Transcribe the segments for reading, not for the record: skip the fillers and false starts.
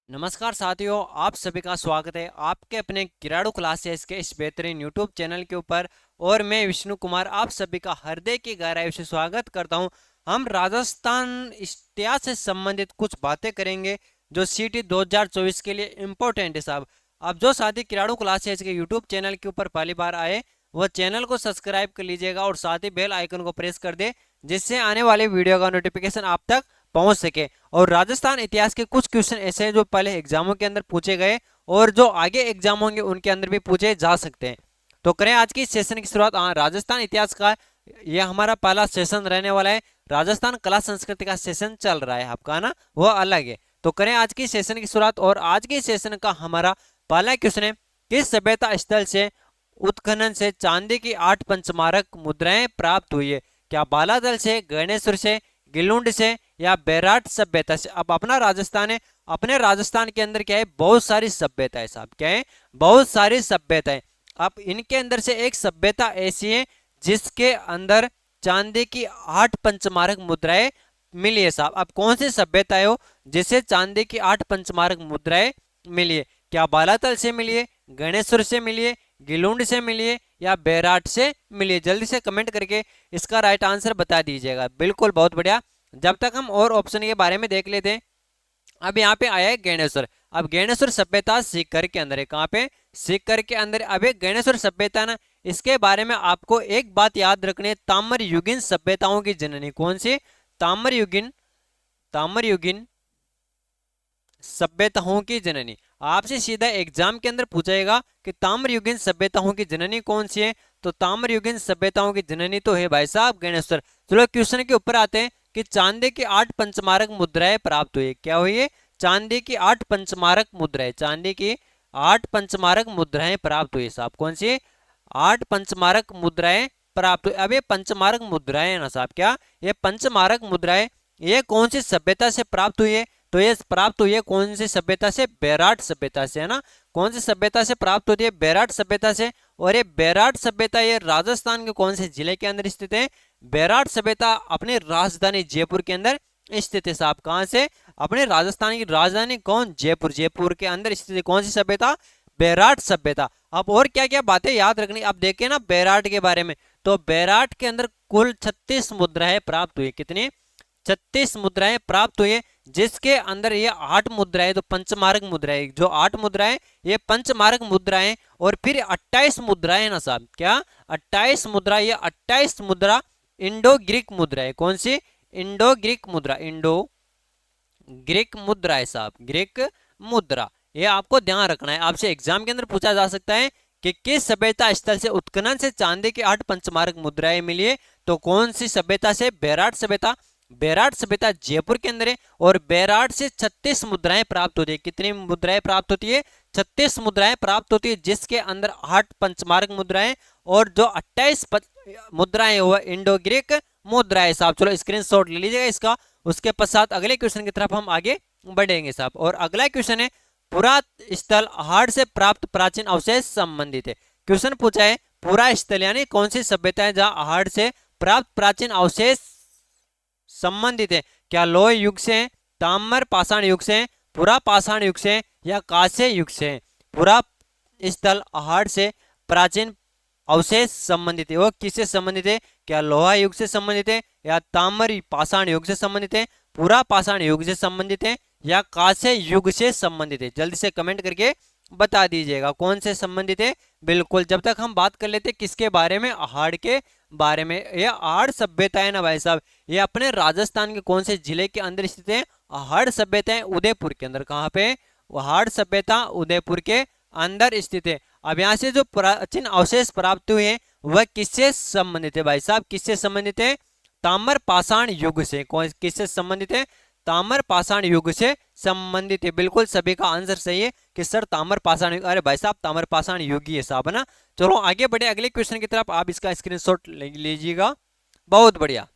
नमस्कार साथियों, आप सभी का स्वागत है आपके अपने किराड़ू क्लासेस के इस बेहतरीन यूट्यूब चैनल के ऊपर। और मैं विष्णु कुमार आप सभी का हृदय की गहराई से स्वागत करता हूं। हम राजस्थान इतिहास से संबंधित कुछ बातें करेंगे जो सीटी 2024 के लिए इम्पोर्टेंट है साहब। आप जो साथी किराड़ू क्लासेस के यूट्यूब चैनल के ऊपर पहली बार आए वह चैनल को सब्सक्राइब कर लीजिएगा और साथ ही बेल आइकन को प्रेस कर दे, जिससे आने वाली वीडियो का नोटिफिकेशन आप तक पहुंच सके। और राजस्थान इतिहास के कुछ क्वेश्चन ऐसे हैं जो पहले एग्जामों के अंदर पूछे गए और जो आगे एग्जाम होंगे उनके अंदर भी पूछे जा सकते हैं। तो करें आज की सेशन की शुरुआत। राजस्थान इतिहास का यह हमारा पहला सेशन रहने वाला है। राजस्थान कला संस्कृति का सेशन चल रहा है आपका ना, वह अलग है। तो करें आज की सेशन की शुरुआत। और आज के सेशन का हमारा पहला क्वेश्चन है, किस सभ्यता स्थल से उत्खनन से चांदी की 8 पंचमारक मुद्राएं प्राप्त हुई है? क्या बालादल से, गणेश्वर से, गिलुंड से या बेराट सभ्यता से? अब अपना राजस्थान है, अपने राजस्थान के अंदर क्या है, बहुत सारी सभ्यताएं साहब। क्या है? बहुत सारी सभ्यताएं। अब इनके अंदर से एक सभ्यता ऐसी है जिसके अंदर चांदी की 8 पंचमारक मुद्राएं मिली है साहब। अब कौन सी सभ्यता है हो जिसे चांदी की 8 पंचमारक मुद्राएं मिली है? क्या बालातल से मिली है, गणेश्वर से मिली है, गिलुंड से मिली है या बेराट से मिली है? जल्दी से कमेंट करके इसका राइट आंसर बता दीजिएगा। बिल्कुल, बहुत बढ़िया। जब तक हम और ऑप्शन के बारे में देख लेते हैं, अब यहाँ पे आया है गणेश्वर। अब गणेश्वर सभ्यता सीकर के अंदर है। कहाँ पे? सीकर के अंदर। अब एक गणेश्वर सभ्यता ना, इसके बारे में आपको एक बात याद रखनी है, ताम्र युगीन सभ्यताओं की जननी। कौन सी? ताम्र युगीन, ताम्र युगीन सभ्यताओं की जननी। आपसे सीधा एग्जाम के अंदर पूछेगा कि ताम्रयुगीन सभ्यताओं की जननी कौन सी है, तो ताम्रयुगीन सभ्यताओं की जननी तो है भाई साहब गणेश्वर। चलो क्वेश्चन के ऊपर आते हैं कि चांदी की 8 पंचमारक मुद्राएं प्राप्त हुई। क्या हुई है? चांदी की 8 पंचमारक मुद्राएं, चांदी की 8 पंचमारक मुद्राएं प्राप्त हुई साहब। कौन सी? 8 पंचमारक मुद्राएं प्राप्त हुई। अब ये पंचमारक मुद्राएं है ना साहब, क्या ये पंचमारक मुद्राएं ये कौन सी सभ्यता से प्राप्त हुई है? तो ये प्राप्त हुई है कौन सी सभ्यता से? बेराट सभ्यता से, है ना। कौन सी सभ्यता से प्राप्त होती है? बेराट सभ्यता से। और ये बेराट सभ्यता ये राजस्थान के कौन से जिले के अंदर स्थित है? बेराट सभ्यता अपने राजधानी जयपुर के अंदर स्थित है साहब। कहां से? अपने राजस्थान की राजधानी कौन? जयपुर। जयपुर के अंदर स्थित है कौन सी सभ्यता? बेराट सभ्यता। अब और क्या क्या बातें याद रखनी, अब देखें ना बेराट के बारे में। तो बेराट के अंदर कुल 36 मुद्राएं प्राप्त हुई। कितनी? 36 मुद्राएं प्राप्त हुई है, जिसके अंदर ये 8 मुद्राएं तो पंचमार्क मुद्राएं, जो 8 मुद्राएं ये पंचमार्क मुद्राएं, और फिर 28 मुद्राएं ना साहब। क्या? 28 मुद्रा। ये 28 मुद्रा इंडो ग्रीक मुद्रा है। कौन सी? इंडो ग्रीक मुद्रा, इंडो ग्रीक मुद्रा है साहब, ग्रीक मुद्रा। ये आपको ध्यान रखना है, आपसे एग्जाम के अंदर पूछा जा सकता है कि किस सभ्यता स्थल से उत्खनन से चांदी की 8 पंचमार्क मुद्राएं मिली है? तो कौन सी सभ्यता से? बेराट सभ्यता। बेराट सभ्यता जयपुर के अंदर है। और बेराट से 36 मुद्राएं प्राप्त होती है। कितनी मुद्राएं प्राप्त होती है? 36 मुद्राएं प्राप्त होती है, जिसके अंदर 8 पंचमार्क मुद्राएं और जो 28 मुद्राएं वह इंडो ग्रीक मुद्राएं साहब। चलो स्क्रीनशॉट ले लीजिएगा इसका। उसके पश्चात अगले क्वेश्चन की तरफ हम आगे बढ़ेंगे साहब। और अगला क्वेश्चन है, पुरा स्थल हाड़ से प्राप्त प्राचीन अवशेष संबंधित है। क्वेश्चन पूछा है पुरा स्थल यानी कौन सी सभ्यता है जहां हाड़ से प्राप्त प्राचीन अवशेष संबंधित है? क्या लोह युग से, ताम्र पाषाण युग से, पुरा पाषाण युग से या कांस्य युग से? पुरा स्थल हाड़ से प्राचीन अवशेष संबंधित है, वो किससे संबंधित है? क्या लोहा युग से संबंधित है या ताम्र पाषाण युग से संबंधित है, पूरा पाषाण युग से संबंधित है या कांस्य युग से संबंधित है? जल्दी से कमेंट करके बता दीजिएगा कौन से संबंधित है। बिल्कुल, जब तक हम बात कर लेते किसके बारे में? हाड़ के बारे में। यह हाड़ सभ्यता है ना भाई साहब, ये अपने राजस्थान के कौन से जिले के अंदर स्थित है? हाड़ सभ्यता है उदयपुर के अंदर। कहाँ पे? हाड़ सभ्यता उदयपुर के अंदर स्थित है। अब यहाँ से जो प्राचीन अवशेष प्राप्त हुए हैं वह किससे संबंधित है भाई साहब? किससे संबंधित है? ताम्र पाषाण युग से। कौन किससे संबंधित है? ताम्र पाषाण युग से संबंधित है। बिल्कुल, सभी का आंसर सही है कि सर ताम्र पाषाण युग। अरे भाई साहब ताम्र पाषाण युग ही है साहब, है ना। चलो आगे बढ़े अगले क्वेश्चन की तरफ, आप इसका स्क्रीनशॉट लीजिएगा। बहुत बढ़िया।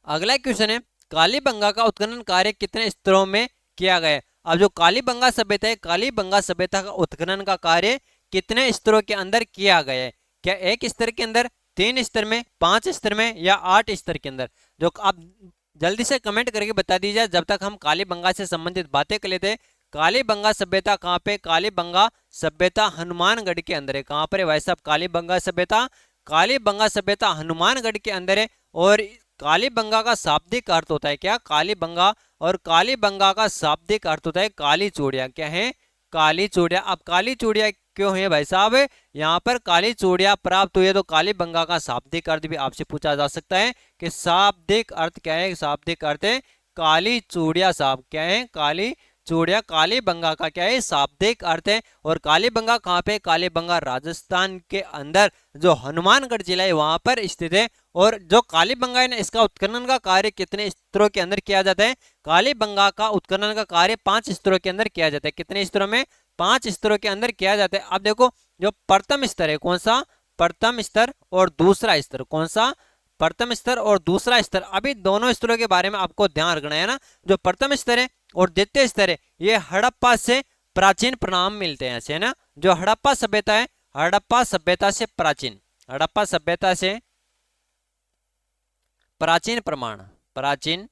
अगला क्वेश्चन है, कालीबंगा का उत्खनन कार्य कितने स्तरों में किया गया है? अब जो कालीबंगा सभ्यता है, कालीबंगा सभ्यता का उत्खनन का कार्य कितने स्तरों के अंदर किया गया है? क्या एक स्तर के अंदर, 3 स्तर में, 5 स्तर में या 8 स्तर के अंदर? जो आप जल्दी से कमेंट करके बता दीजिए। जब तक हम कालीबंगा से संबंधित बातें कर लेते हैं, कालीबंगा सभ्यता कहाँ पे, कालीबंगा सभ्यता हनुमानगढ़ के अंदर है। कहाँ पर है भाई साहब कालीबंगा सभ्यता, कालीबंगा सभ्यता हनुमानगढ़ के अंदर है। और कालीबंगा का शाब्दिक अर्थ होता है क्या, कालीबंगा, और कालीबंगा का शाब्दिक अर्थ होता है काली चूड़िया। क्या है, काली चूड़िया। अब काली चूड़िया क्यों है भाई साहब, यहाँ पर काली चूड़िया प्राप्त हुई है, तो कालीबंगा का शाब्दिक अर्थ भी आपसे पूछा जा सकता है कि शाब्दिक अर्थ क्या है, शाब्दिक अर्थ है काली चूड़िया साहब। क्या है, काली चूड़िया कालीबंगा का क्या है, शाब्दिक अर्थ है। और कालीबंगा कहाँ पे, कालीबंगा राजस्थान के अंदर जो हनुमानगढ़ जिला है वहां पर स्थित है। और जो कालीबंगा है ना, इसका उत्खनन का कार्य कितने स्तरों के अंदर किया जाता है, कालीबंगा का उत्खनन का कार्य 5 स्तरों के अंदर किया जाता है। कितने स्तरों में, 5 स्तरों के अंदर किया जाता है। अब देखो जो प्रथम स्तर है कौन सा, प्रथम स्तर और दूसरा स्तर, कौन सा, प्रथम स्तर और दूसरा स्तर। अभी दोनों स्तरों के बारे में आपको ध्यान रखना है ना। जो प्रथम स्तर है और द्वितीय स्तर है, ये हड़प्पा से प्राचीन प्रणाम मिलते हैं ऐसे, है ना। जो हड़प्पा सभ्यता है, हड़प्पा सभ्यता से प्राचीन, हड़प्पा सभ्यता से प्राचीन प्रमाण, प्राचीन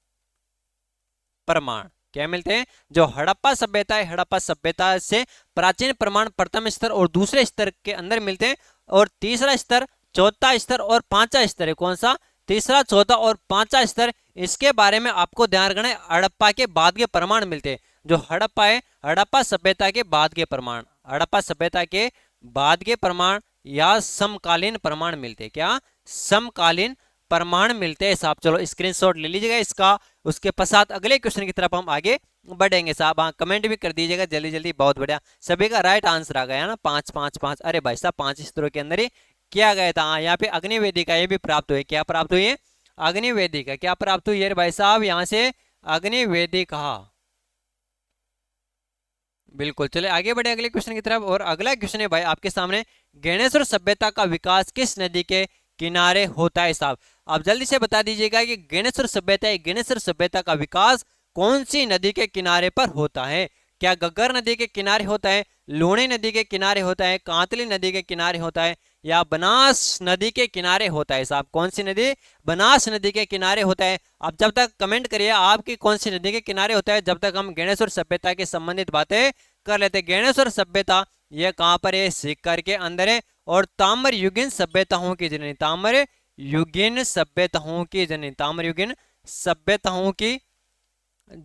प्रमाण क्या मिलते हैं, जो हड़प्पा सभ्यता है, हड़प्पा सभ्यता से प्राचीन प्रमाण प्रथम स्तर और दूसरे स्तर के अंदर मिलते हैं। और तीसरा स्तर, चौथा स्तर और पांचवा स्तर है कौन सा, तीसरा, चौथा और पांचवा स्तर, इसके बारे में आपको ध्यान रखना है। हड़प्पा के बाद के प्रमाण मिलते हैं। जो हड़प्पा है, हड़प्पा सभ्यता के बाद के प्रमाण, हड़प्पा सभ्यता के बाद के प्रमाण या समकालीन प्रमाण मिलते हैं। क्या, समकालीन प्रमाण मिलते हैं साहब। चलो स्क्रीनशॉट ले लीजिएगा इसका। उसके पश्चात अगले क्वेश्चन की तरफ हम आगे बढ़ेंगे साहब। हाँ, कमेंट भी कर दीजिएगा जल्दी जल्दी, बहुत बढ़िया। सभी का राइट आंसर आ गया ना, 5 5 5। अरे भाई साहब 5 स्तरों के अंदर ही किया गया था। हाँ, यहाँ पे अग्निवेदी का ये भी प्राप्त हुई, क्या प्राप्त हुई है, अग्निवेदी का क्या प्राप्त हुई है भाई साहब, यहाँ से अग्निवेदी कहा। बिल्कुल, चले आगे बढ़े अगले क्वेश्चन की तरफ। और अगला क्वेश्चन है भाई आपके सामने, गणेश्वर सभ्यता का विकास किस नदी के किनारे होता है साहब। आप जल्दी से बता दीजिएगा कि गणेश्वर सभ्यता है, गणेश्वर सभ्यता का विकास कौन सी नदी के किनारे पर होता है। क्या गग्गर नदी के किनारे होता है, लूणी नदी के किनारे होता है, कांतली नदी के किनारे होता है, या बनास नदी के किनारे होता है साहब। कौन सी नदी, बनास नदी के किनारे होता है। अब जब तक कमेंट करिए आपकी कौन सी नदी के किनारे होता है, जब तक हम गणेश्वर सभ्यता के संबंधित बातें कर लेते हैं। गणेश्वर सभ्यता ये कहाँ पर है, सीकर के अंदर है। और ताम्र युगीन सभ्यताओं की जननी, ताम्र युगीन सभ्यताओं की जननी, ताम्र युगीन सभ्यताओं की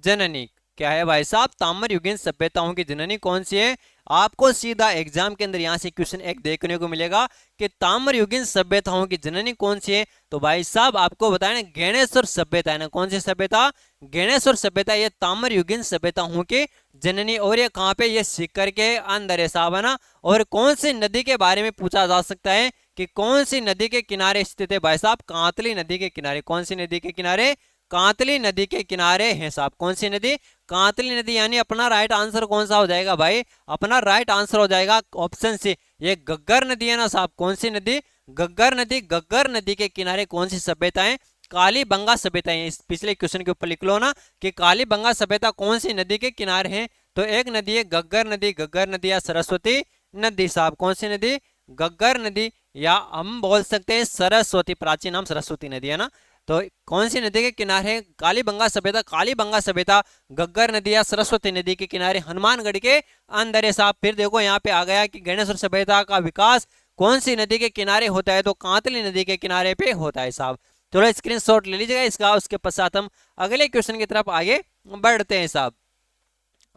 जननी क्या है भाई साहब, ताम्र युगीन सभ्यताओं की जननी कौन सी है। आपको सीधा एग्जाम के अंदर यहां से क्वेश्चन एक देखने को मिलेगा कि ताम्र युगीन सभ्यताओं की जननी कौन सी है। तो भाई साहब आपको बताया ना, गणेश्वर सभ्यता है ना। कौन सी सभ्यता, गणेश्वर सभ्यता, ये ताम्र युगीन सभ्यताओं की जननी। और ये कहाँ पे, ये सीकर के अंदर है साहब, है ना। और कौन सी नदी के बारे में पूछा जा सकता है कि कौन सी नदी के किनारे स्थित है भाई साहब, कांतली नदी के किनारे। कौन सी नदी के किनारे, कांतली नदी के किनारे हैं साहब। कौन सी नदी, कांतली नदी। यानी अपना राइट आंसर कौन सा हो जाएगा भाई, अपना राइट आंसर हो जाएगा ऑप्शन सी, ये गग्गर नदी है ना साहब। कौन सी नदी, गग्गर नदी। गग्गर नदी के किनारे कौन सी सभ्यता है, कालीबंगा सभ्यता है। इस पिछले क्वेश्चन के ऊपर लिख लो ना कि कालीबंगा सभ्यता कौन सी नदी के किनारे है। तो एक नदी है गग्गर नदी, गग्गर नदी या सरस्वती नदी साहब। कौन सी नदी, गग्गर नदी, या हम बोल सकते हैं सरस्वती, प्राचीन नाम सरस्वती नदी है ना। तो कौन सी नदी के किनारे कालीबंगा सभ्यता, कालीबंगा सभ्यता गग्गर नदी या सरस्वती नदी के किनारे हनुमानगढ़ के अंदर है साहब। फिर देखो यहाँ पे आ गया कि गणेश्वर सभ्यता का विकास कौन सी नदी के किनारे होता है, तो कांतली नदी के किनारे पे होता है साहब। चलो स्क्रीनशॉट ले लीजिएगा इसका। उसके पश्चात हम अगले क्वेश्चन की तरफ आगे बढ़ते हैं साहब।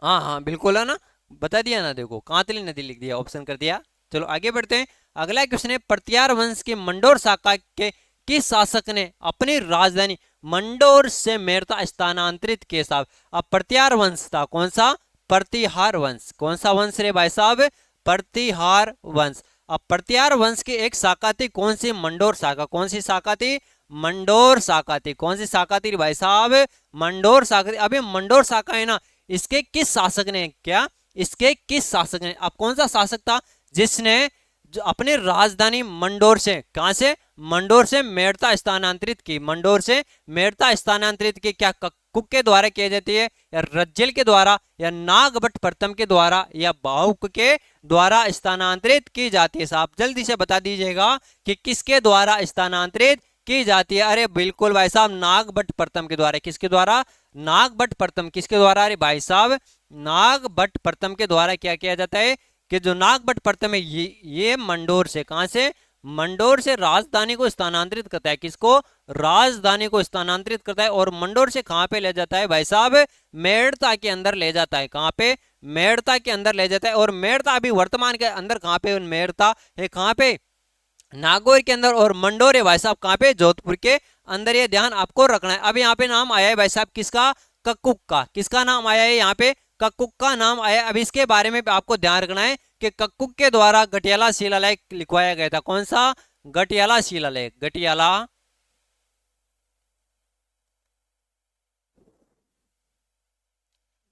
हाँ हाँ बिल्कुल है ना, बता दिया ना, देखो कांतली नदी लिख दिया, ऑप्शन कर दिया। चलो आगे बढ़ते हैं। अगला क्वेश्चन है, प्रत्यार वंश के मंडोर शाखा के किस शासक ने अपनी राजधानी मंडोर से मेरता स्थानांतरित किए साहब। अब प्रत्यार वंश था कौन सा, प्रतिहार वंश। कौन सा वंश रे भाई साहब, प्रतिहार वंश। अब प्रत्यार वंश की एक शाखा थी कौन सी, मंडोर शाखा। कौन सी शाखा थी, मंडोर शाखा थी। कौन सी शाखा थी भाई साहब, मंडोर शाखा थी। अभी मंडोर शाखा है ना, इसके किस शासक ने, क्या इसके किस शासक ने, अब कौन सा शासक था जिसने जो अपनी राजधानी मंडोर से, कहां से, मंडोर से मेड़ता स्थानांतरित की, मंडोर से मेड़ता स्थानांतरित की। क्या कुक के द्वारा की जाती है, या रज्जल के द्वारा, या नागभट्ट प्रथम के द्वारा, या बाहुक के द्वारा स्थानांतरित की जाती है साहब। जल्दी से बता दीजिएगा कि किसके द्वारा स्थानांतरित की जाती है। अरे बिल्कुल भाई साहब, नागभट्ट प्रथम के द्वारा। किसके द्वारा, नागभट्ट प्रथम किसके द्वारा, अरे भाई साहब नागभट्ट प्रथम के द्वारा क्या किया जाता है कि जो नागभट्ट प्रथम है ये मंडोर से, कहां से, मंडोर से राजधानी को स्थानांतरित करता है, किसको, राजधानी को स्थानांतरित करता है। और मंडोर से कहां पे ले जाता है भाई साहब, मेड़ता के अंदर ले जाता है, कहां पे, मेड़ता के अंदर ले जाता है। और मेड़ता अभी वर्तमान के अंदर कहां पे, मेड़ता है कहां पे, नागौर के अंदर, और मंडोर है भाई साहब कहां पे, जोधपुर के अंदर। ये ध्यान आपको रखना है। अब यहाँ पे नाम आया है भाई साहब किसका, कक्कुक का, किसका नाम आया है यहाँ पे, कक्कुक का नाम आया। अब इसके बारे में आपको ध्यान रखना है कि कक्कुक के द्वारा गटियाला शिलालेख लिखवाया गया था, कौन सा, गटियाला शिलालेख, गटियाला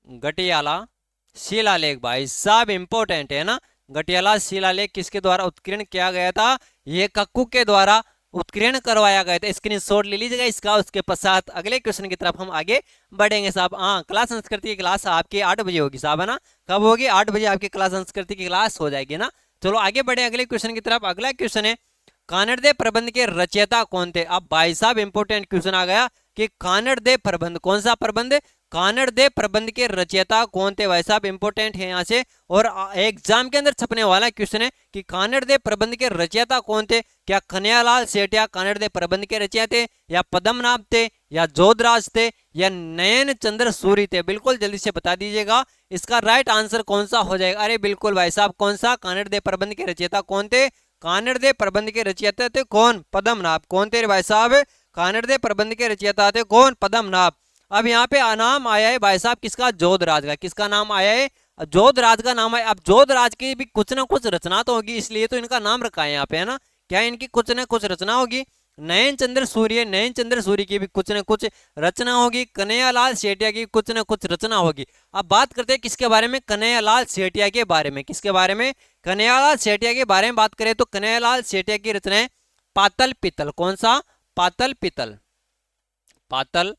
गटियाला शिलालेख भाई साहब इंपॉर्टेंट है ना। गटियाला शिलालेख किसके द्वारा उत्कीर्ण किया गया था, ये कक्कुक के द्वारा उत्कीर्ण करवाया गया था। स्क्रीनशॉट ले लीजिएगा इसका। उसके पश्चात अगले क्वेश्चन की तरफ हम आगे बढ़ेंगे साहब। हाँ, क्लास संस्कृति की क्लास आपकी 8 बजे होगी साहब, है ना, कब होगी, 8 बजे आपकी क्लास संस्कृति की क्लास हो जाएगी ना। चलो आगे बढ़े अगले क्वेश्चन की तरफ। अगला क्वेश्चन है कानड़देव प्रबंध के रचयिता कौन थे। अब भाई साहब इंपोर्टेंट क्वेश्चन आ गया कि कानड़देव प्रबंध, कौन सा प्रबंध, कानड़देव प्रबंध के रचयिता कौन थे भाई साहब, इंपोर्टेंट है यहाँ से। और एग्जाम के अंदर छपने वाला क्वेश्चन है कि कानड़देव प्रबंध के रचयिता कौन थे। क्या कन्हैयालाल सेठिया कानड़देव प्रबंध के रचयिता थे, या पद्मनाभ थे, या जोधराज थे, या नयन चंद्र सूरी थे। बिल्कुल जल्दी से बता दीजिएगा इसका राइट आंसर कौन सा हो जाएगा। अरे बिल्कुल भाई साहब, कौन सा, कानड़देव प्रबंध के रचयिता कौन थे, कानड़देव प्रबंध के रचयिता थे कौन, पद्मनाभ। कौन थे भाई साहब, कानड़देव प्रबंध के रचयिता थे कौन, पद्मनाभ। अब यहाँ पे नाम आया है भाई साहब किसका, जोधराज का। किसका नाम आया है, जोधराज का नाम है। अब जोधराज की भी कुछ ना कुछ रचना तो होगी, इसलिए तो इनका नाम रखा है यहाँ पे, है ना। क्या इनकी कुछ ना कुछ रचना होगी। नयन चंद्र सूर्य, नयन चंद्र सूर्य की भी कुछ न कुछ रचना होगी। कन्हैयालाल सेठिया की कुछ न कुछ रचना होगी। अब बात करते हैं किसके बारे में, कन्हैयालाल सेठिया के बारे में। किसके बारे में, कन्हैयालाल सेठिया के बारे में बात करें तो कन्हैयालाल सेठिया की रचना है पातल पितल। कौन सा, पातल पितल, पातल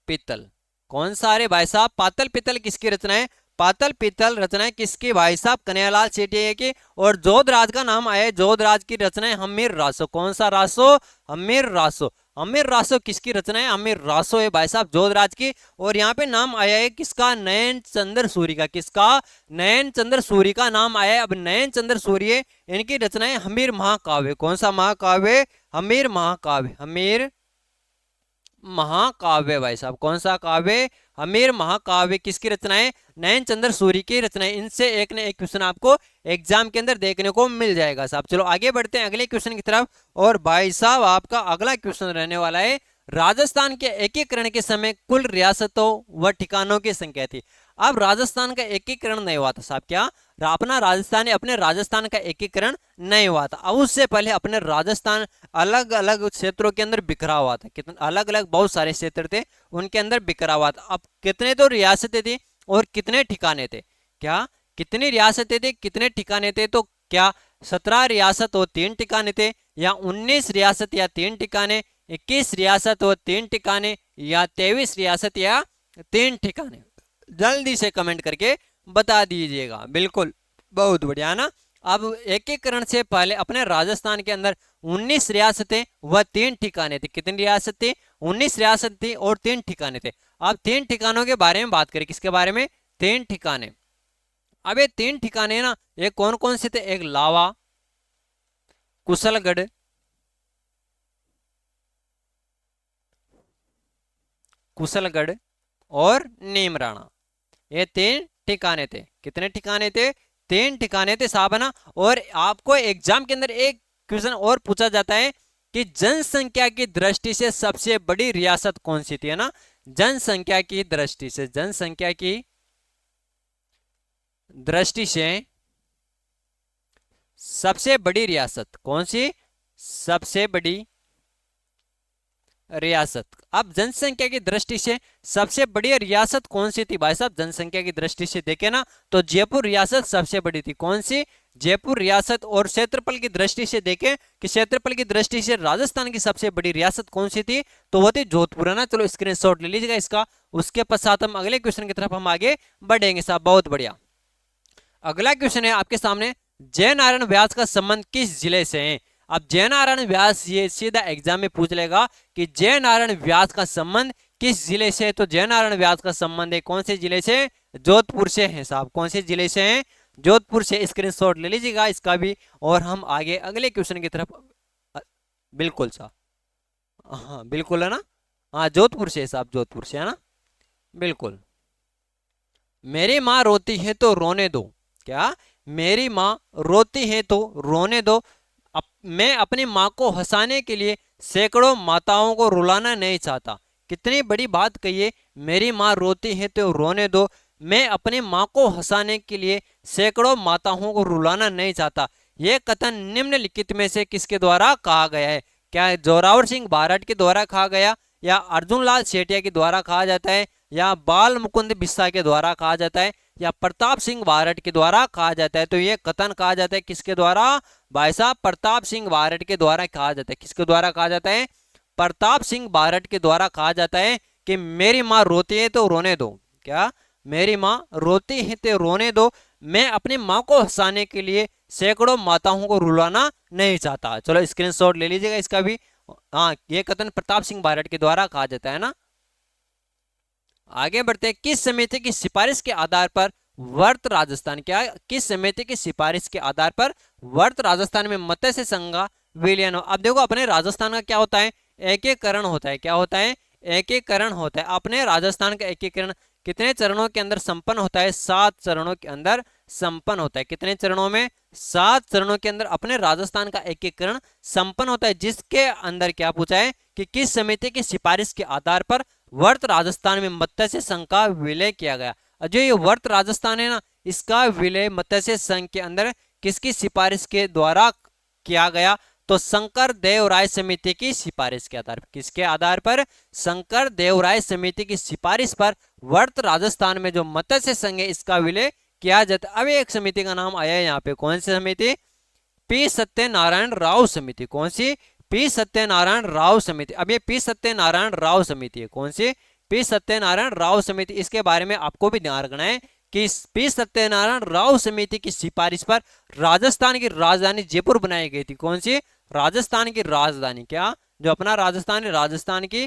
पितल। कौन सा, अरे भाई साहब पातल पितल किसकी रचना है, पातल पितल रचना है किसकी भाई साहब, कन्हैयालाल सेठिया की। और जोधराज का नाम आया है, जोधराज की रचना है हमीर रासो। कौन सा रासो, हमीर रासो। हमीर रासो किसकी रचना है, हमीर रासो है भाई साहब जोधराज की। और यहाँ पे नाम आया है किसका, नयन चंद्र सूरी का। किसका, नयन चंद्र सूरी का नाम आया है। अब नयन चंद्र सूर्य इनकी रचना है हमीर महाकाव्य। कौन सा महाकाव्य, हमीर महाकाव्य, हमीर महाकाव्य भाई साहब। कौन सा काव्य, हमीर महाकाव्य किसकी रचना है, नयन चंद्र सूरी की रचना है। इनसे एक न एक क्वेश्चन आपको एग्जाम के अंदर देखने को मिल जाएगा साहब। चलो आगे बढ़ते हैं अगले क्वेश्चन की तरफ। और भाई साहब आपका अगला क्वेश्चन रहने वाला है राजस्थान के एकीकरण के समय कुल रियासतों व ठिकानों की संख्या थी। अब राजस्थान का एकीकरण नहीं हुआ था साहब, क्या अपना राजस्थान अपने राजस्थान का एकीकरण नहीं हुआ था। अब उससे पहले अपने राजस्थान अलग अलग क्षेत्रों के अंदर बिखरा हुआ था। कितने अलग अलग बहुत सारे क्षेत्र थे उनके अंदर बिखरा हुआ था। अब कितने तो रियासतें थी और कितने ठिकाने थे, क्या कितनी रियासतें थी कितने ठिकाने थे, तो क्या 17 रियासत और 3 ठिकाने थे, या 19 रियासत या 3 ठिकाने, 21 रियासत और 3 ठिकाने, या 23 रियासत या 3 ठिकाने। जल्दी से कमेंट करके बता दीजिएगा। बिल्कुल बहुत बढ़िया ना। अब एकीकरण से पहले अपने राजस्थान के अंदर 19 रियासतें व 3 ठिकाने थे। कितनी रियासत थी, 19 रियासत थी और 3 ठिकाने थे। अब 3 ठिकानों के बारे में बात करें, किसके बारे में, 3 ठिकाने। अब ये 3 ठिकाने ना, ये कौन कौन से थे, एक लावा, कुशलगढ़, कुशलगढ़ और नीमराणा। ये 3 ठिकाने थे। कितने ठिकाने थे, 3 ठिकाने थे साहब, है ना। और आपको एग्जाम के अंदर एक क्वेश्चन और पूछा जाता है कि जनसंख्या की दृष्टि से सबसे बड़ी रियासत कौन सी थी, है ना। जनसंख्या की दृष्टि से, जनसंख्या की दृष्टि से सबसे बड़ी रियासत कौन सी, सबसे बड़ी रियासत। अब जनसंख्या की दृष्टि से सबसे बड़ी रियासत कौन सी थी भाई साहब, जनसंख्या की दृष्टि से देखे ना तो जयपुर रियासत सबसे बड़ी थी। कौन सी, जयपुर रियासत। और क्षेत्रफल की दृष्टि से देखें कि क्षेत्रफल की दृष्टि से राजस्थान की सबसे बड़ी रियासत कौन सी थी, तो वो थी जोधपुर, है ना। चलो स्क्रीनशॉट ले लीजिएगा इसका। उसके पश्चात हम अगले क्वेश्चन की तरफ हम आगे बढ़ेंगे साहब। बहुत बढ़िया। अगला क्वेश्चन है आपके सामने, जय नारायण व्यास का संबंध किस जिले से है। अब जय नारायण व्यास, ये सीधा एग्जाम में पूछ लेगा कि जय नारायण व्यास का संबंध किस जिले से, तो जयनारायण व्यास का संबंध है कौन से जिले से, जोधपुर से है साहब। कौन से जिले से है, जोधपुर से। स्क्रीनशॉट ले लीजिएगा इसका भी। और हम आगे अगले क्वेश्चन की तरफ। अ, बिल्कुल साहब, हाँ बिल्कुल है ना। हाँ जोधपुर से साहब, जोधपुर से है ना, बिल्कुल। मेरी माँ रोती है तो रोने दो, क्या, मेरी माँ रोती है तो रोने दो। मैं अपनी माँ को हंसाने के लिए सैकड़ों माताओं को रुलाना नहीं चाहता। कितनी बड़ी बात कहिए, मेरी माँ रोती है तो रोने दो, मैं अपनी माँ को हंसाने के लिए सैकड़ों माताओं को रुलाना नहीं चाहता। यह कथन निम्नलिखित में से किसके द्वारा कहा गया है। क्या जोरावर सिंह बारठ के द्वारा कहा गया, या अर्जुन लाल सेठिया के द्वारा कहा जाता है, या बाल मुकुंद बिस्सा के द्वारा कहा जाता है, या प्रताप सिंह बारठ के द्वारा कहा जाता है। तो ये कथन कहा जाता है किसके द्वारा, भाई साहब प्रताप सिंह बारठ के द्वारा कहा जाता है। किसके द्वारा कहा जाता है, प्रताप सिंह बारठ के द्वारा कहा जाता है कि मेरी माँ रोती है तो रोने दो, क्या, मेरी माँ रोती है तो रोने दो, मैं अपनी माँ को हंसाने के लिए सैकड़ों माताओं को रुलाना नहीं चाहता। चलो स्क्रीनशॉट ले लीजिएगा इसका भी। हाँ ये कथन प्रताप सिंह बारठ के द्वारा कहा जाता है ना। आगे बढ़ते हैं। किस समिति की सिफारिश के आधार पर वर्त राजस्थान, क्या, किस समिति की सिफारिश के आधार पर वर्त राजस्थान में मत्स्य संघ का विलयन हो। अब देखो अपने राजस्थान का क्या होता है, एकीकरण होता है। क्या होता है, एकीकरण होता है। अपने राजस्थान का एकीकरण कितने चरणों के अंदर संपन्न होता है, 7 चरणों के अंदर संपन्न होता है। कितने चरणों में, 7 चरणों के अंदर अपने राजस्थान का एकीकरण संपन्न होता है। जिसके अंदर क्या पूछा है कि किस समिति की सिफारिश के आधार पर वर्त राजस्थान में मत्स्य संघ का विलय किया गया। जो ये वर्त राजस्थान है ना, इसका विलय मत्स्य संघ के अंदर किसकी सिफारिश के द्वारा किया गया, तो शंकर देव राय समिति की सिफारिश के आधार पर। किसके आधार पर, शंकर देव राय समिति की सिफारिश पर वर्त राजस्थान में जो मत्स्य संघ है इसका विलय किया जाता है। अब एक समिति का नाम आया है यहाँ पे, कौन सी समिति, पी सत्यनारायण राव समिति। कौन सी, पी सत्यनारायण राव समिति। अब ये पी सत्यनारायण राव समिति है, कौन सी, पी सत्यनारायण राव समिति। इसके बारे में आपको भी ध्यान रखना है कि पी सत्यनारायण राव समिति की सिफारिश पर राजस्थान की राजधानी जयपुर बनाई गई थी। कौन सी, राजस्थान की राजधानी, क्या, जो अपना राजस्थान है, राजस्थान की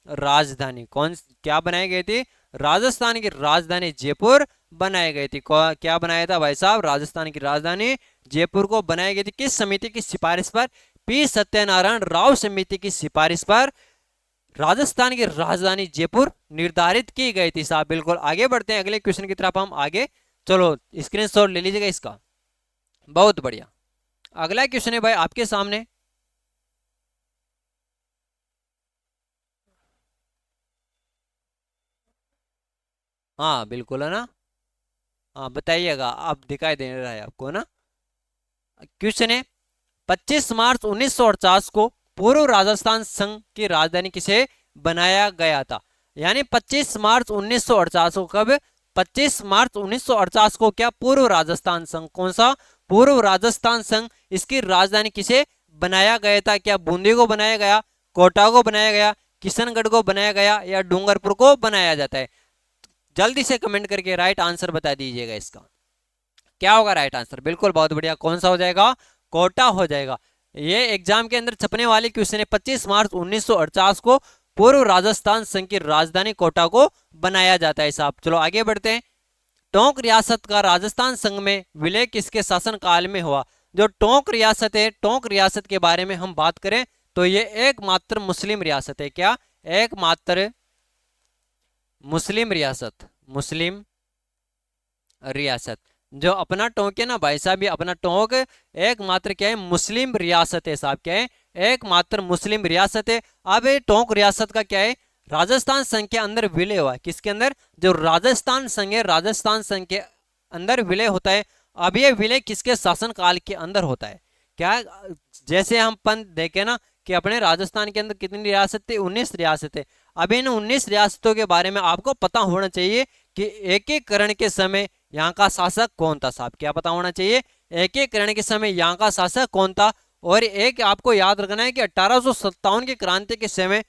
राजधानी कौन, क्या बनाई गई थी, राजस्थान की राजधानी जयपुर बनाई गई थी। क्या बनाया था भाई साहब, राजस्थान की राजधानी जयपुर को बनाई गई थी। किस समिति की सिफारिश पर, पी सत्यनारायण राव समिति की सिफारिश पर राजस्थान की राजधानी जयपुर निर्धारित की गई थी साहब। बिल्कुल। आगे बढ़ते हैं अगले क्वेश्चन की तरफ हम आगे। चलो स्क्रीनशॉट ले लीजिएगा इसका, बहुत बढ़िया। अगला क्वेश्चन है भाई आपके सामने। हाँ बिल्कुल है ना, हाँ बताइएगा, आप दिखाई दे रहा है आपको ना। क्वेश्चन है 25 मार्च 1948 को पूर्व राजस्थान संघ की राजधानी किसे बनाया गया था। यानी 25 मार्च 1948 को, कब, 25 मार्च 1948 को क्या, पूर्व राजस्थान संघ, कौन सा, पूर्व राजस्थान संघ, इसकी राजधानी किसे बनाया गया था। क्या बूंदी को बनाया गया, कोटा को बनाया गया, किशनगढ़ को बनाया गया, या डूंगरपुर को बनाया जाता है। जल्दी से कमेंट करके राइट आंसर बता दीजिएगा इसका, क्या होगा राइट आंसर। बिल्कुल बहुत बढ़िया, कौन सा हो जाएगा, कोटा हो जाएगा। ये एग्जाम के अंदर छपने वाली क्वेश्चन है। 25 मार्च 1948 को पूर्व राजस्थान संघ की राजधानी कोटा को बनाया जाता है साहब। चलो आगे बढ़ते हैं। टोंक रियासत का राजस्थान संघ में विलय किसके शासन काल में हुआ। जो टोंक रियासत है, टोंक रियासत के बारे में हम बात करें तो ये एकमात्र मुस्लिम रियासत है। क्या, एकमात्र मुस्लिम रियासत, मुस्लिम रियासत। जो अपना टोंक है ना भाई साहब, ये अपना टोंक एकमात्र क्या है, मुस्लिम रियासत है साहब। क्या है, एकमात्र मुस्लिम रियासत है। अब ये टोंक रियासत का क्या है, राजस्थान संघ के अंदर विलय हुआ। किसके अंदर, जो राजस्थान संघ है, राजस्थान संघ के अंदर विलय होता है। अब ये विलय किसके शासन काल के अंदर होता है। क्या, जैसे हम पंत देखे ना कि अपने राजस्थान के अंदर कितनी रियासत थी, 19 रियासत है। अब इन 19 रियासतों के बारे में आपको पता होना चाहिए कि एकीकरण के समय यहाँ का शासक कौन था साहब। क्या पता होना चाहिए, एकीकरण के समय यहाँ का शासक कौन था। और एक आपको याद रखना है कि 1857 की क्रांति के समय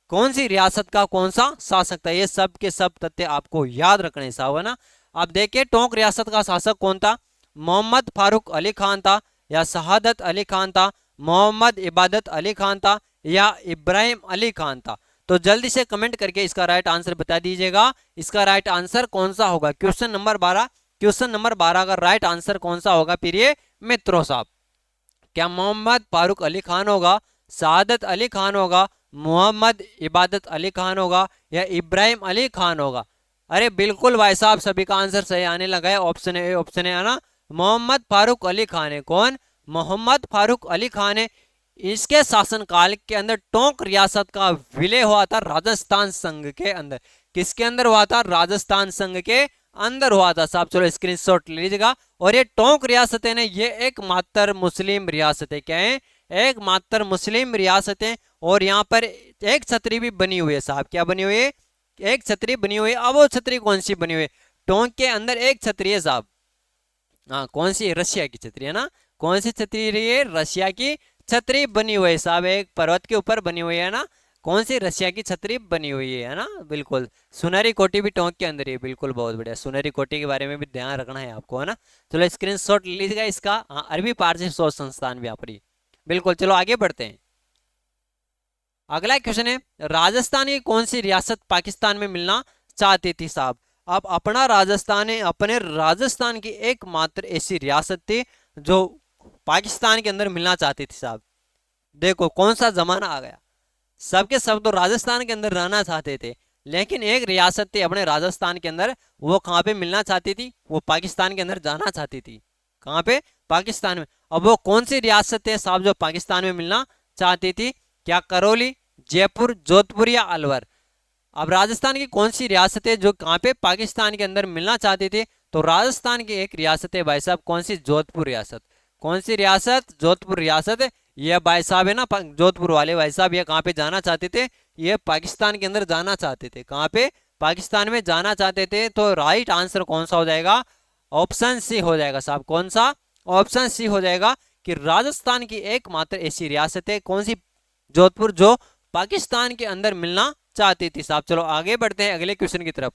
कौन सी रियासत का कौन सा शासक था। ये सब के सब तथ्य आपको याद रखने साहब, है ना। अब देखिए टोंक रियासत का शासक कौन था, मोहम्मद फारूक अली खान था, या शहादत अली खान था, मोहम्मद इबादत अली खान था, या इब्राहिम अली खान था। तो जल्दी से कमेंट करके इसका राइट आंसर बता दीजिएगा। इसका राइट आंसर कौन सा होगा? क्वेश्चन नंबर 12, क्वेश्चन नंबर 12 का राइट आंसर कौन सा होगा प्रिय मित्रों साहब? क्या मोहम्मद फारूक अली खान होगा, सादत अली खान होगा, मोहम्मद इबादत अली खान होगा, या इब्राहिम अली खान होगा? अरे बिल्कुल भाई साहब, सभी का आंसर सही आने लगा है। ऑप्शन ए, ऑप्शन है ना, मोहम्मद फारूक अली खान है। कौन? मोहम्मद फारूक अली खान है। इसके शासनकाल के अंदर टोंक रियासत का विलय हुआ था राजस्थान संघ के अंदर। किसके अंदर हुआ था? राजस्थान संघ के अंदर हुआ था साहब। चलो स्क्रीनशॉट ले लीजिएगा। और ये टोंक रियासत है ना, ये एकमात्र मुस्लिम रियासत है। क्या है? एकमात्र मुस्लिम रियासत है। और यहाँ पर एक छतरी भी बनी हुई है साहब। क्या बनी हुई है? एक छतरी बनी हुई है। अब वो छतरी कौन सी बनी हुई है? टोंक के अंदर एक छतरी है साहब। हाँ, कौन सी? रशिया की छतरी है ना। कौन सी छतरी रही है? रशिया की छतरी बनी हुई है साहब। एक पर्वत के ऊपर बनी हुई है ना। कौन सी? रशिया की छतरी बनी हुई है ना। बिल्कुल। सुनहरी कोटी भी टोंक के अंदर ही है। बिल्कुल, बहुत बढ़िया। सुनहरी कोटी के बारे में भी ध्यान रखना है आपको, है ना। चलो स्क्रीनशॉट लीजिएगा इसका। हाँ, अरबी पारसी शोध संस्थान भी यहाँ पर ही। बिल्कुल, चलो आगे बढ़ते हैं। अगला क्वेश्चन है, राजस्थान की कौन सी रियासत पाकिस्तान में मिलना चाहती थी साहब? अब अपना राजस्थान है, अपने राजस्थान की एकमात्र ऐसी रियासत थी जो पाकिस्तान के अंदर मिलना चाहती थी साहब। देखो कौन सा जमाना आ गया। सबके सब तो राजस्थान के अंदर रहना चाहते थे, लेकिन एक रियासत थी अपने राजस्थान के अंदर, वो कहाँ पे मिलना चाहती थी? वो पाकिस्तान के अंदर जाना चाहती थी। कहाँ पे? पाकिस्तान में। अब वो कौन सी रियासत है साहब जो पाकिस्तान में मिलना चाहती थी? क्या करौली, जयपुर, जोधपुर या अलवर? अब राजस्थान की कौन सी रियासत है जो कहाँ पे पाकिस्तान के अंदर मिलना चाहती थी? तो राजस्थान की एक रियासत है भाई साहब। कौन सी? जोधपुर रियासत। कौन सी रियासत? जोधपुर रियासत है। ये भाई साहब है ना, जोधपुर वाले भाई साहब, ये कहाँ पे जाना चाहते थे? ये पाकिस्तान के अंदर जाना चाहते थे। कहाँ पे? पाकिस्तान में जाना चाहते थे। तो राइट आंसर कौन सा हो जाएगा? ऑप्शन सी हो जाएगा साहब। कौन सा? ऑप्शन सी हो जाएगा कि राजस्थान की एकमात्र ऐसी रियासत है। कौन सी? जोधपुर, जो पाकिस्तान के अंदर मिलना चाहती थी साहब। चलो आगे बढ़ते हैं अगले क्वेश्चन की तरफ।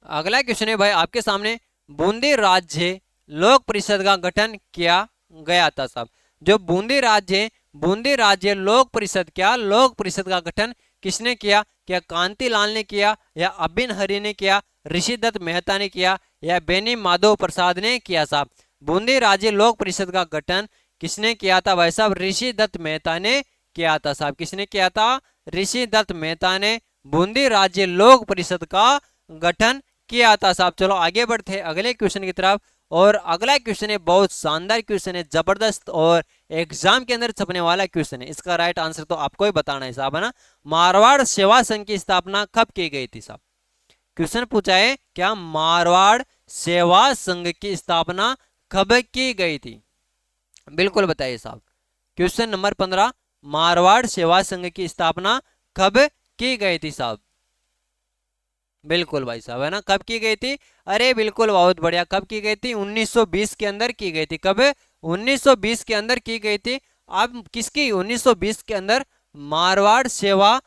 अगला क्वेश्चन है भाई आपके सामने, बूंदी राज्य लोक परिषद का गठन किया गया था साहब। जो बूंदी राज्य है, बूंदी राज्य लोक परिषद, क्या लोक परिषद का गठन किसने किया? क्या कांतिलाल ने किया, या अबिन हरि ने किया, ऋषिदत्त मेहता ने किया, या बेनी माधव प्रसाद ने किया साहब? बूंदी राज्य लोक परिषद का गठन किसने किया था भाई साहब? ऋषिदत्त मेहता ने किया था साहब। किसने किया था? ऋषिदत्त मेहता ने बूंदी राज्य लोक परिषद का गठन किया था साहब। चलो आगे बढ़ते हैं अगले क्वेश्चन की तरफ। और अगला क्वेश्चन है बहुत शानदार क्वेश्चन है, जबरदस्त, और एग्जाम के अंदर छपने वाला क्वेश्चन है। इसका राइट आंसर तो आपको ही बताना है साहब, है ना। मारवाड़ सेवा संघ की स्थापना कब की गई थी साहब? क्वेश्चन पूछा है, क्या मारवाड़ सेवा संघ की स्थापना कब की गई थी? बिल्कुल बताइए साहब। क्वेश्चन नंबर 15, मारवाड़ सेवा संघ की स्थापना कब की गई थी साहब? बिल्कुल भाई साहब, है ना। कब की गई थी? अरे बिल्कुल, बहुत बढ़िया। कब की गई थी? 1920 के अंदर की गई थी। कब? 1920 के अंदर की गई थी। अब किसकी? 1920 के अंदर मारवाड़ सेवा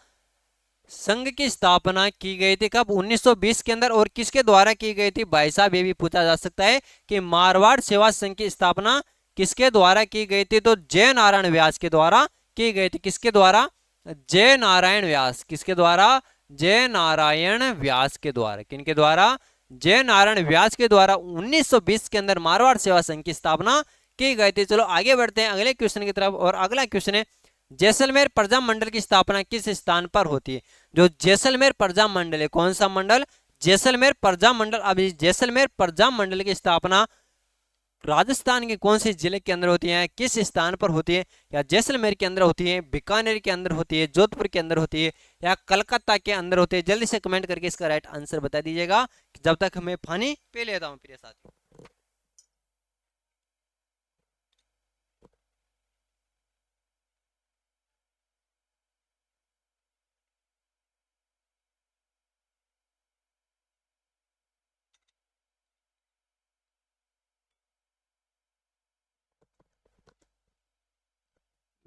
संघ की स्थापना की गई थी। कब? 1920 के अंदर। और किसके द्वारा की गई थी भाई साहब? ये भी पूछा जा सकता है कि मारवाड़ सेवा संघ की स्थापना किसके द्वारा की गई थी? तो जय नारायण व्यास के द्वारा की गई थी। किसके द्वारा? जय नारायण व्यास। किसके द्वारा? जय नारायण व्यास के द्वारा। किनके द्वारा? जय नारायण व्यास के द्वारा 1920 के अंदर मारवाड़ सेवा संघ की स्थापना की गई थी। चलो आगे बढ़ते हैं अगले क्वेश्चन की तरफ। और अगला क्वेश्चन है, जैसलमेर प्रजा मंडल की स्थापना किस स्थान पर होती है? जो जैसलमेर प्रजा मंडल है, कौन सा मंडल? जैसलमेर प्रजा मंडल। अभी जैसलमेर प्रजा मंडल की स्थापना राजस्थान के कौन से जिले के अंदर होती है? किस स्थान पर होती है? या जैसलमेर के अंदर होती है, बीकानेर के अंदर होती है, जोधपुर के अंदर होती है, या कलकत्ता के अंदर होती है? जल्दी से कमेंट करके इसका राइट आंसर बता दीजिएगा। जब तक मैं पानी पी लेता हूँ प्रिय साथियों।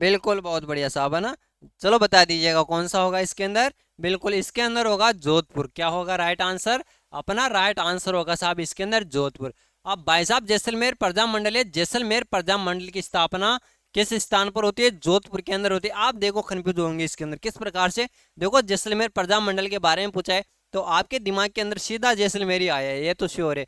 बिल्कुल, बहुत बढ़िया साहब, है ना। चलो बता दीजिएगा कौन सा होगा इसके अंदर? बिल्कुल इसके अंदर होगा जोधपुर। क्या होगा राइट आंसर? अपना राइट आंसर होगा साहब इसके अंदर जोधपुर। अब भाई साहब जैसलमेर प्रजा मंडल है, जैसलमेर प्रजा मंडल की स्थापना किस स्थान पर होती है? जोधपुर के अंदर होती है। आप देखो कंफ्यूज होंगे इसके अंदर किस प्रकार से। देखो जैसलमेर प्रजामंडल के बारे में पूछा है तो आपके दिमाग के अंदर सीधा जैसलमेर ही आया है, ये तो श्योर है।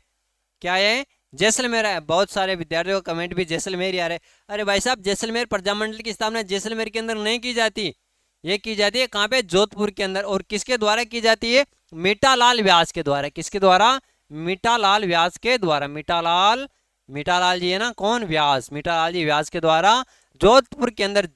क्या है? जैसलमेर है। बहुत सारे विद्यार्थियों का कमेंट भी जैसलमेर ही आ रहे हैं। अरे भाई साहब, जैसलमेर प्रजामंडल की स्थापना जैसलमेर के अंदर नहीं की जाती, ये की जाती है कहाँ पे? जोधपुर के अंदर। और किसके द्वारा की जाती है? मीठालाल व्यास के द्वारा। किसके द्वारा? मीठालाल व्यास के द्वारा। मीठालाल, मीठालाल जी है ना, कौन? व्यास। मीठालाल जी व्यास के द्वारा जोधपुर के अंदर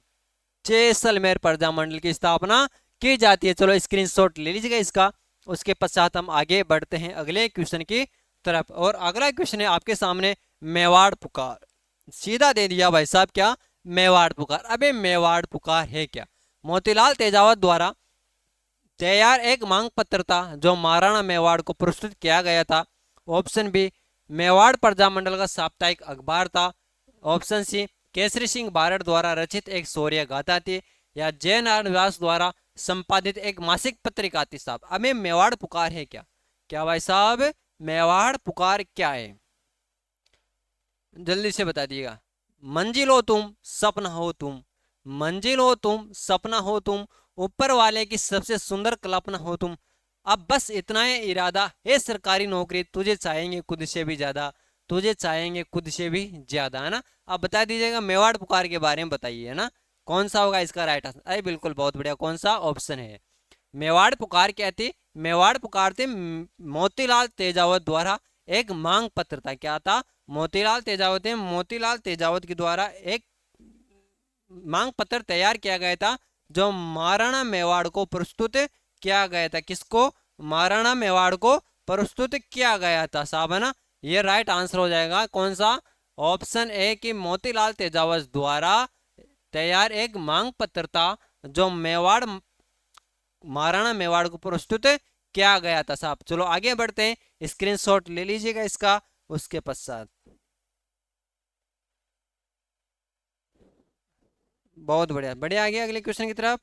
जैसलमेर प्रजामंडल की स्थापना की जाती है। चलो स्क्रीनशॉट ले लीजिएगा इसका। उसके पश्चात हम आगे बढ़ते हैं अगले क्वेश्चन की तरफ। और अगला क्वेश्चन है आपके सामने मेवाड़ पुकार। सीधा दे दिया भाई साहब, क्या? मेवाड़ पुकार। अबे मेवाड़ पुकार है क्या? मोतीलाल तेजावत द्वारा तैयार एक मांग पत्र था जो महाराणा मेवाड़ को प्रस्तुत किया गया था। ऑप्शन बी, मेवाड़ प्रजामंडल का साप्ताहिक अखबार था। ऑप्शन सी, केसरी सिंह बारड़ द्वारा रचित एक शौर्य गाथा थी। या जय नारायण व्यास द्वारा संपादित एक मासिक पत्रिका थी। साहब अबे मेवाड़ पुकार है क्या? क्या भाई साहब, मेवाड़ पुकार क्या है? जल्दी से बता दिएगा। मंजिल हो तुम, सपना हो तुम। मंजिल हो तुम, सपना हो तुम। ऊपर वाले की सबसे सुंदर कल्पना हो तुम। अब बस इतना है इरादा है, सरकारी नौकरी तुझे चाहेंगे खुद से भी ज्यादा। तुझे चाहेंगे खुद से भी ज्यादा, है ना। आप बता दीजिएगा मेवाड़ पुकार के बारे में बताइए, है ना। कौन सा होगा इसका राइट आंसर? अरे बिल्कुल, बहुत बढ़िया। कौन सा ऑप्शन है? मेवाड़ पुकार क्या थी? मेवाड़ पुकार थे मोतीलाल तेजावत द्वारा एक मांग पत्र था। क्या था? मोतीलाल तेजावत है, मोतीलाल तेजावत के द्वारा एक मांग पत्र तैयार किया गया था जो महाराणा मेवाड़ को प्रस्तुत किया गया था। किसको? महाराणा मेवाड़ को प्रस्तुत किया गया था साहब, है ना। ये राइट आंसर हो जाएगा। कौन सा? ऑप्शन ए कि मोतीलाल तेजावत द्वारा तैयार एक मांग पत्र था जो मेवाड़, महाराणा मेवाड़ को प्रस्तुत किया गया था साहब। चलो आगे बढ़ते हैं, स्क्रीनशॉट ले लीजिएगा इसका। उसके पश्चात बहुत बढ़िया बढ़िया, आगे अगले क्वेश्चन की तरफ।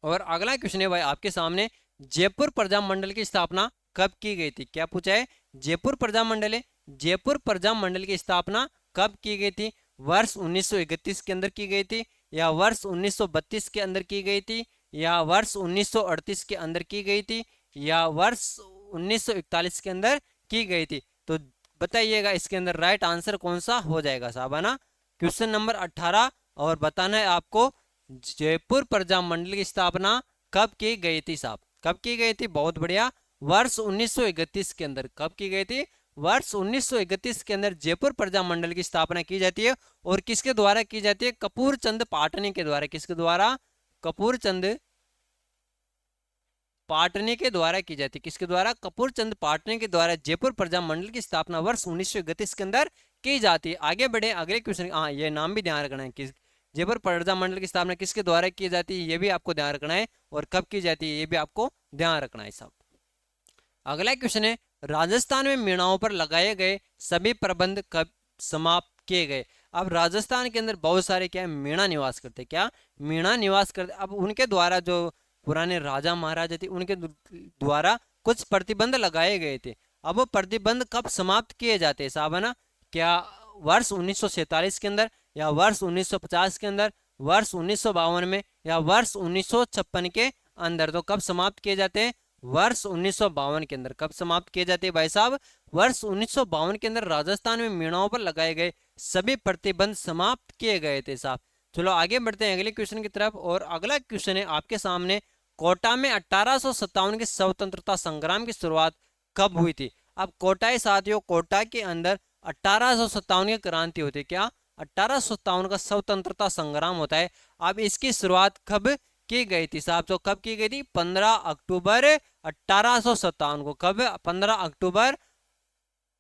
और अगला क्वेश्चन है भाई आपके सामने, जयपुर प्रजामंडल की स्थापना कब की गई थी? क्या पूछा है? जयपुर प्रजामंडल है, जयपुर प्रजामंडल की स्थापना कब की गई थी? वर्ष 1931 के अंदर की गई थी, या वर्ष 1932 के अंदर की गई थी, या वर्ष 1938 के अंदर की गई थी, या वर्ष 1941 के अंदर की गई थी? तो बताइएगा इसके अंदर राइट आंसर कौन सा हो जाएगा साहब, है ना। क्वेश्चन नंबर 18, और बताना है आपको जयपुर प्रजामंडल की स्थापना कब की गई थी साहब? कब की गई थी? बहुत बढ़िया, वर्ष 1931 के अंदर। कब की गई थी? वर्ष 1931 के अंदर जयपुर प्रजामंडल की स्थापना की जाती है। और किसके द्वारा की जाती है? कपूर चंद पाटनी के द्वारा। किसके द्वारा? कपूर चंद पाटनी के द्वारा की जाती है। किसके द्वारा? कपूर चंद पाटनी के द्वारा जयपुर प्रजामंडल की स्थापना वर्ष 1931 के अंदर की जाती है। आगे बढ़े अगले क्वेश्चन। हाँ, ये नाम भी ध्यान रखना है कि जयपुर प्रजामंडल की स्थापना किसके द्वारा की जाती है, ये भी आपको ध्यान रखना है। और कब की जाती है, ये भी आपको ध्यान रखना है साहब। अगला क्वेश्चन है, राजस्थान में मीणाओं पर लगाए गए सभी प्रबंध कब समाप्त किए गए? अब राजस्थान के अंदर बहुत सारे क्या है, मीणा निवास करते। क्या? मीणा निवास करते। अब उनके द्वारा जो पुराने राजा महाराजा थे उनके द्वारा कुछ प्रतिबंध लगाए गए थे। अब वो प्रतिबंध कब समाप्त किए जाते हैं साहब, है ना। क्या वर्ष 1947 के अंदर, या वर्ष 1950 के अंदर, वर्ष 1952 में, या वर्ष 1956 के अंदर? तो कब समाप्त किए जाते हैं? वर्ष 1952 के अंदर। कब समाप्त किए जाते हैं भाई साहब? वर्ष 1952 के अंदर राजस्थान में मीणाओं पर लगाए गए सभी प्रतिबंध समाप्त किए गए थे साहब। चलो आगे बढ़ते हैं अगले क्वेश्चन की तरफ। और अगला क्वेश्चन है आपके सामने, कोटा में 1857 के स्वतंत्रता संग्राम की शुरुआत कब हुई थी? अब कोटा है साथियों, कोटा के अंदर 1857 की क्रांति होती है। क्या? 1857 का स्वतंत्रता संग्राम होता है। अब इसकी शुरुआत कब की गई थी साहब? तो कब की गई थी? 15 अक्टूबर 1857 को। कब? 15 अक्टूबर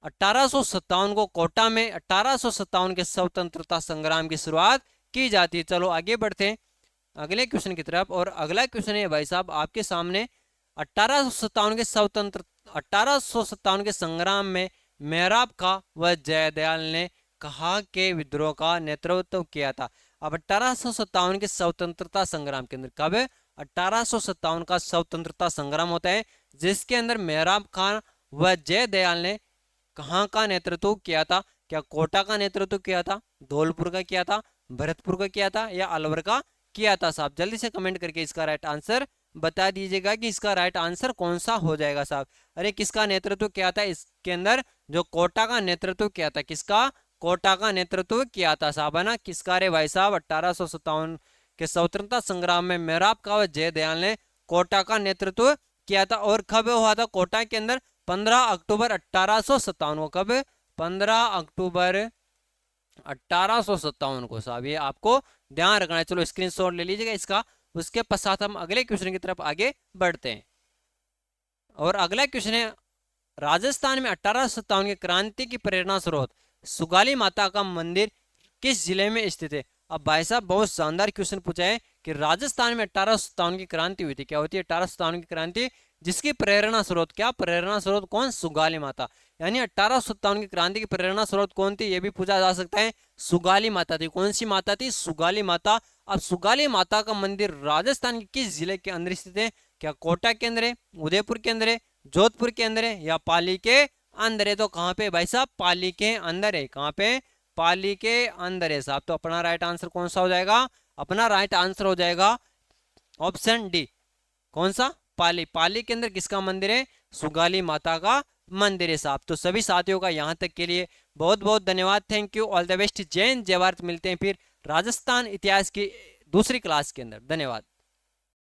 1857 को कोटा में 1857 के स्वतंत्रता संग्राम की शुरुआत की जाती है। चलो आगे बढ़ते हैं अगले क्वेश्चन की तरफ। और अगला क्वेश्चन है भाई साहब आपके सामने, 1857 के संग्राम में मेहराब खां व जयदयाल ने कहाँ के विद्रोह का नेतृत्व किया था? अब 1857 के स्वतंत्रता संग्राम के अंदर, कब? 1857 का स्वतंत्रता संग्राम होता है जिसके अंदर मेहराब खां व जयदयाल ने कहाँ का नेतृत्व किया था? क्या कोटा का नेतृत्व किया था, धौलपुर का किया था, भरतपुर का किया था या अलवर का किया था साहब? जल्दी से कमेंट करके इसका राइट आंसर बता दीजिएगा कि इसका राइट आंसर कौन सा हो जाएगा साहब। अरे किसका नेतृत्व किया था इसके अंदर? जो कोटा का नेतृत्व किया था। किसका? कोटा का नेतृत्व किया था साहब, है ना। किसका रे भाई साहब? 1857 के स्वतंत्रता संग्राम में मेहराब का व जयदयाल ने कोटा का नेतृत्व किया था। और कब हुआ था कोटा के अंदर? 15 अक्टूबर 1857 को। कब? 15 अक्टूबर 1857 को साहब, ये आपको ध्यान रखना है। चलो स्क्रीनशॉट ले लीजिएगा इसका। उसके पश्चात हम अगले क्वेश्चन की तरफ आगे बढ़ते हैं। और अगला क्वेश्चन है, राजस्थान में 1857 की क्रांति की प्रेरणा स्रोत सुगाली माता का मंदिर किस जिले में स्थित है? अब भाई साहब बहुत शानदार क्वेश्चन पूछा है कि राजस्थान में 1857 की क्रांति हुई थी। क्या होती है? 1857 की क्रांति जिसकी प्रेरणा स्रोत, क्या प्रेरणा स्रोत कौन? सुगाली माता। यानी 1857 की क्रांति की प्रेरणा स्रोत कौन थी? ये भी पूछा जा सकता है। सुगाली माता थी। कौन सी माता थी? सुगाली माता। अब सुगाली माता का मंदिर राजस्थान के किस जिले के अंदर स्थित है? क्या कोटा के अंदर है, उदयपुर के अंदर है, जोधपुर के अंदर है या पाली के अंदर है? तो कहाँ पे भाई साहब? पाली के अंदर है। कहाँ पे? पाली के अंदर है साहब। तो अपना राइट आंसर कौन सा हो जाएगा? अपना राइट आंसर हो जाएगा ऑप्शन डी। कौन सा? पाली। पाली के अंदर किसका मंदिर है? सुगाली माता का मंदिर है साहब। तो सभी साथियों का यहाँ तक के लिए बहुत बहुत धन्यवाद। Thank you, all the best. जय हिंद, जय भारत। मिलते हैं फिर राजस्थान इतिहास की दूसरी क्लास के अंदर। धन्यवाद।